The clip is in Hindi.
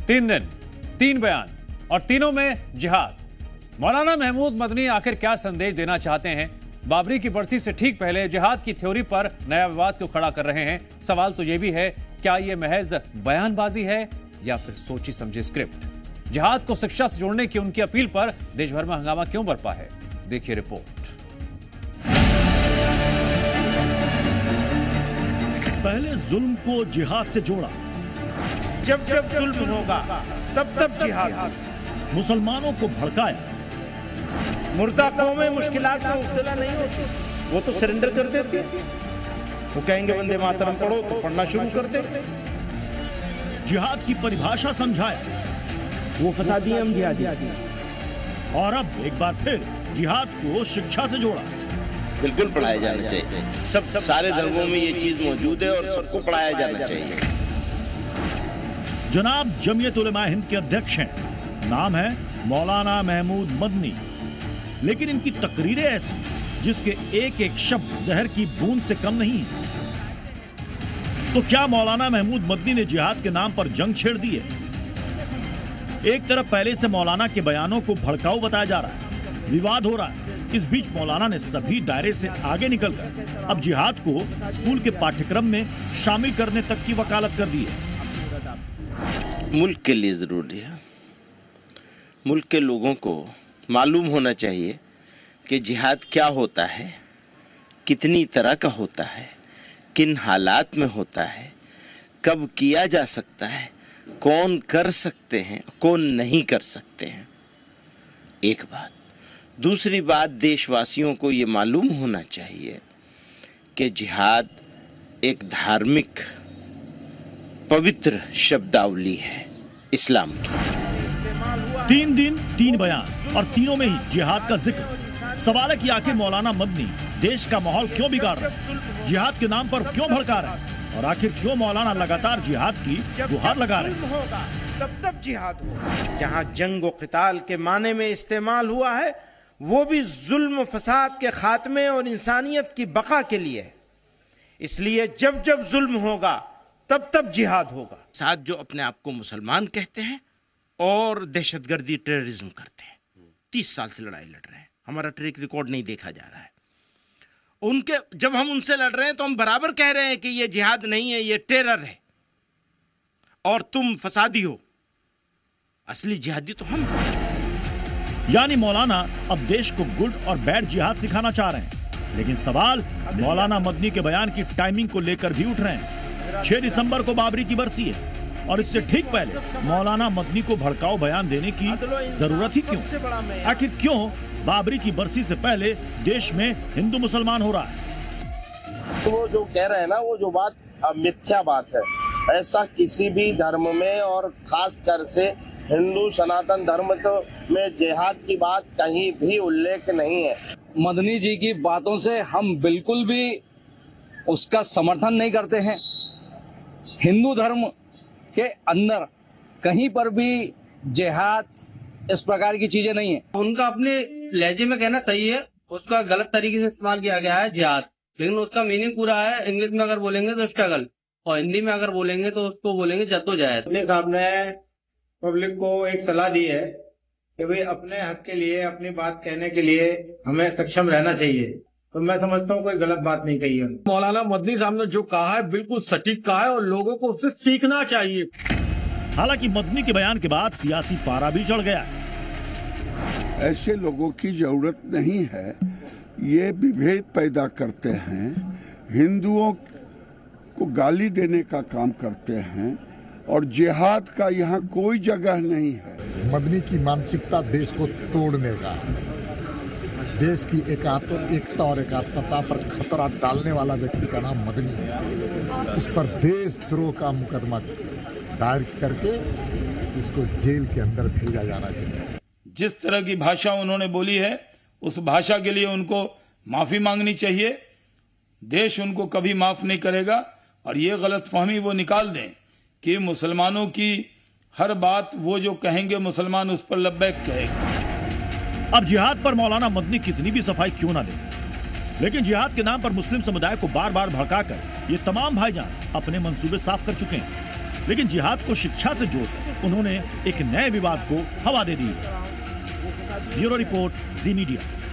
3 दिन, 3 बयान और तीनों में जिहाद। मौलाना महमूद मदनी आखिर क्या संदेश देना चाहते हैं? बाबरी की बरसी से ठीक पहले जिहाद की थ्योरी पर नया विवाद क्यों खड़ा कर रहे हैं? सवाल तो यह भी है, क्या यह महज बयानबाजी है या फिर सोची समझी स्क्रिप्ट? जिहाद को शिक्षा से जोड़ने की उनकी अपील पर देश भर में हंगामा क्यों बरपा है? देखिए रिपोर्ट। पहले जुल्म को जिहाद से जोड़ा, जब जब जुल्म होगा तब तब जिहाद। मुसलमानों को भड़काया, मुर्दा कौमें मुश्किलात में मुब्तला नहीं होती, वो तो सरेंडर कर देते। वो कहेंगे वंदे मातरम पढ़ो तो पढ़ना शुरू कर दे। जिहाद की परिभाषा समझाया, वो फसादी हम जिहादी। और अब एक बार फिर जिहाद को शिक्षा से जोड़ा। बिल्कुल पढ़ाया जाना चाहिए। सब सारे धर्मों में ये चीज मौजूद है और सबको पढ़ाया जाना चाहिए। जनाब जमीयत उलेमा हिंद के अध्यक्ष हैं, नाम है मौलाना महमूद मदनी, लेकिन इनकी तकरीरें ऐसी जिसके एक एक शब्द जहर की बूंद से कम नहीं है। तो क्या मौलाना महमूद मदनी ने जिहाद के नाम पर जंग छेड़ दी है? एक तरफ पहले से मौलाना के बयानों को भड़काऊ बताया जा रहा है, विवाद हो रहा है। इस बीच मौलाना ने सभी दायरे से आगे निकलकर अब जिहाद को स्कूल के पाठ्यक्रम में शामिल करने तक की वकालत कर दी है। मुल्क के लिए जरूरी है, मुल्क के लोगों को मालूम होना चाहिए कि जिहाद क्या होता है, कितनी तरह का होता है, किन हालात में होता है, कब किया जा सकता है, कौन कर सकते हैं, कौन नहीं कर सकते हैं। एक बात। दूसरी बात, देशवासियों को ये मालूम होना चाहिए कि जिहाद एक धार्मिक पवित्र शब्दावली है इस्लाम की। 3 दिन 3 बयान और तीनों में ही जिहाद का जिक्र। सवाल है कि आखिर मौलाना मदनी देश का माहौल क्यों बिगाड़ रहे हैं, जिहाद के नाम पर क्यों भड़का रहे हैं, और आखिर क्यों मौलाना लगातार जिहाद की गुहार लगा रहे हैं? तब तब जिहाद हो। जहां जंग और क़िताल के माने में इस्तेमाल हुआ है, वो भी जुल्म फसाद के खात्मे और इंसानियत की बका के लिए है। इसलिए जब जब जुल्म होगा तब तब जिहाद होगा। साथ जो अपने आप को मुसलमान कहते हैं और दहशतगर्दी टेररिज्म करते हैं, 30 साल से लड़ाई लड़ रहे हैं, हमारा ट्रैक रिकॉर्ड नहीं देखा जा रहा है। उनके जब हम उनसे लड़ रहे हैं तो हम बराबर कह रहे हैं कि ये जिहाद नहीं है, ये टेरर है और तुम फसादी हो। असली जिहादी तो हम हैं। यानी मौलाना अब देश को गुड और बैड जिहाद सिखाना चाह रहे हैं। लेकिन सवाल मौलाना मदनी के बयान की टाइमिंग को लेकर भी उठ रहे हैं। 6 दिसंबर को बाबरी की बरसी है और इससे ठीक पहले मौलाना मदनी को भड़काऊ बयान देने की जरूरत ही क्यों? आखिर क्यों बाबरी की बरसी से पहले देश में हिंदू मुसलमान हो रहा है? तो वो जो कह रहे हैं ना, वो जो बात मिथ्या बात है। ऐसा किसी भी धर्म में और खास कर से हिंदू सनातन धर्म में जिहाद की बात कहीं भी उल्लेख नहीं है। मदनी जी की बातों से हम बिल्कुल भी उसका समर्थन नहीं करते हैं। हिंदू धर्म के अंदर कहीं पर भी जिहाद इस प्रकार की चीजें नहीं है। उनका अपने लहजे में कहना सही है, उसका गलत तरीके से इस्तेमाल किया गया है जिहाद, लेकिन उसका मीनिंग पूरा है। इंग्लिश में अगर बोलेंगे तो स्ट्रगल, और हिंदी में अगर बोलेंगे तो उसको बोलेंगे जद्दोजहद। अपने साहब ने पब्लिक को एक सलाह दी है कि भाई अपने हक के लिए, अपनी बात कहने के लिए हमें सक्षम रहना चाहिए। तो मैं समझता हूँ कोई गलत बात नहीं कही है। मौलाना मदनी साहब ने जो कहा है बिल्कुल सटीक कहा है और लोगों को उससे सीखना चाहिए। हालांकि मदनी के बयान के बाद सियासी पारा भी चढ़ गया। ऐसे लोगों की जरूरत नहीं है, ये विभेद पैदा करते हैं, हिंदुओं को गाली देने का काम करते हैं और जिहाद का यहाँ कोई जगह नहीं है। मदनी की मानसिकता देश को तोड़ने का, देश की एकता और एकात्मता पर खतरा डालने वाला व्यक्ति का नाम मदनी है। इस पर देशद्रोह का मुकदमा दायर करके इसको जेल के अंदर भेजा जाना चाहिए। जिस तरह की भाषा उन्होंने बोली है, उस भाषा के लिए उनको माफी मांगनी चाहिए। देश उनको कभी माफ नहीं करेगा और ये गलतफहमी वो निकाल दें कि मुसलमानों की हर बात वो जो कहेंगे मुसलमान उस पर लब्बैक कहेगा। अब जिहाद पर मौलाना मदनी कितनी भी सफाई क्यों ना दे, लेकिन जिहाद के नाम पर मुस्लिम समुदाय को बार बार भड़काकर ये तमाम भाईजान अपने मंसूबे साफ कर चुके हैं। लेकिन जिहाद को शिक्षा से जोड़ उन्होंने एक नए विवाद को हवा दे दी। ब्यूरो रिपोर्ट, जी मीडिया।